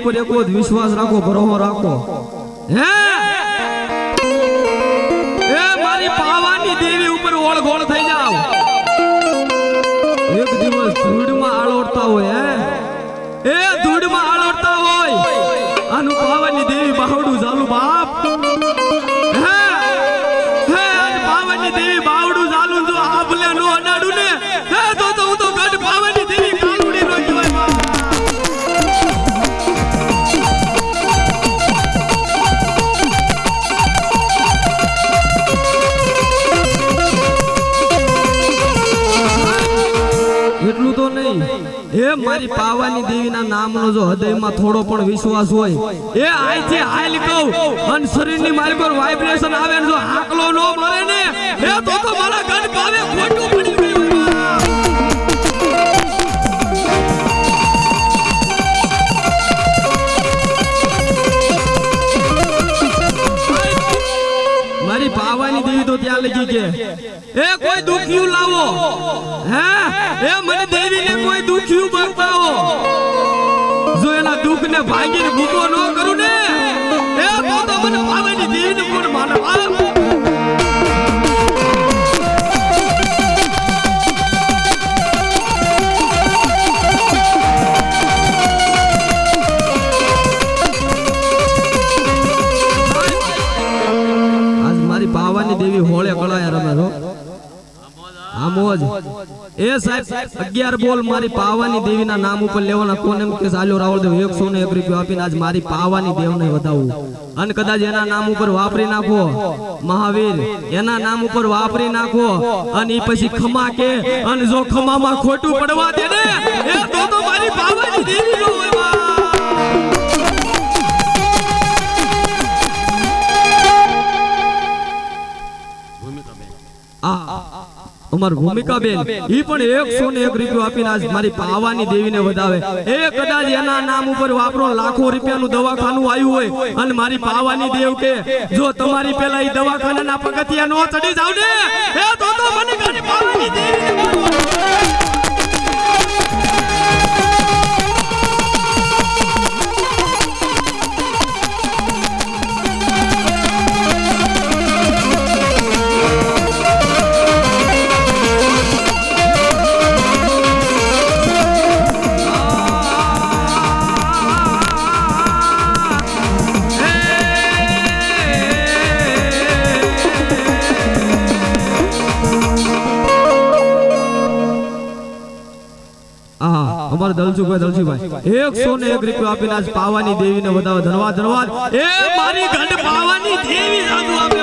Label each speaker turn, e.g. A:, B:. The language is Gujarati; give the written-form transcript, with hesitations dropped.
A: ઉપર એકો જ વિશ્વાસ રાખો, ભરોસો રાખો. હે એ મારી પાવાની દેવી ઉપર ઓળઘોળ થઈ જાવ. એક દિવસ ધૂળમાં આળોડતા હોય, હે એ ધૂળમાં આળોડતા હોય, આનું પાવાની દેવી બાવડું ચાલુ બાપ. હે હે આજ પાવાની દેવી બાવડું ચાલુ જો આ ભલે નો અડાડું ને, હે તો હું તો ગઢ પાવાની દેવી કાલુડી નો કહેવાય બાપ. એટલું તો નહીં, એ મારી પાવાની દેવીના નામનો જો હૃદયમાં થોડો પણ વિશ્વાસ હોય, એ આઈથી હાલ કહું અને શરીરની મારી પર વાઇબ્રેશન આવે ને જો આકલો નો મળે ને, એ તો મારા ગઢ પાવે ખોટું પડી ગયું. મારી પાવાની દેવી તો ત્યાં લગી કે એ કોઈ દુખિયું લાવો, હે એ મને દેવીને કોઈ દુખિયું બતાવો, જો એના દુઃખને ભાગીને ભૂકો ન કરું ને, એ તો મને પાવાની દેવીને કોણ માને. પાવાની દેવી હોળે કળાયા રમે છો આમોજ. એ સાહેબ 11 બોલ મારી પાવાની દેવીના નામ ઉપર લેવાના. કોને એમ કે ચાલ્યો રાવળદેવ 101 રૂપિયા આપીને આજ મારી પાવાની દેવને વધાવું. અને કદાચ એના નામ ઉપર વાપરી નાખો મહાવીર, એના નામ ઉપર વાપરી નાખો અને ઈ પછી ખમા કે, અને જો ખમામાં ખોટું પડવા દે ને, એ તો મારી પાવાની દેવી નો હોય. અમાર ભૂમિકા બેન ઈ પણ 101 રૂપિયા આપીને આજ મારી પાવાની દેવીને વધાવે. એ કદાચ એના નામ ઉપર વાપરો લાખો રૂપિયાનું દવાખાનું આવ્યું હોય, અને મારી પાવાની દેવ કે જો તમારી પેલા ઈ દવાખાનાના પગથિયા નો ચડી જાવ ને, એ તો મને મારી પાવાની દેવીને અમારે દલસુભાઈ 101 રૂપિયા આપીને આજ પાવાની દેવીને વધાવે. ધન્યવાદ ધન્યવાદ. એ મારી ગઢ પાવાની દેવી સાધુ આપે.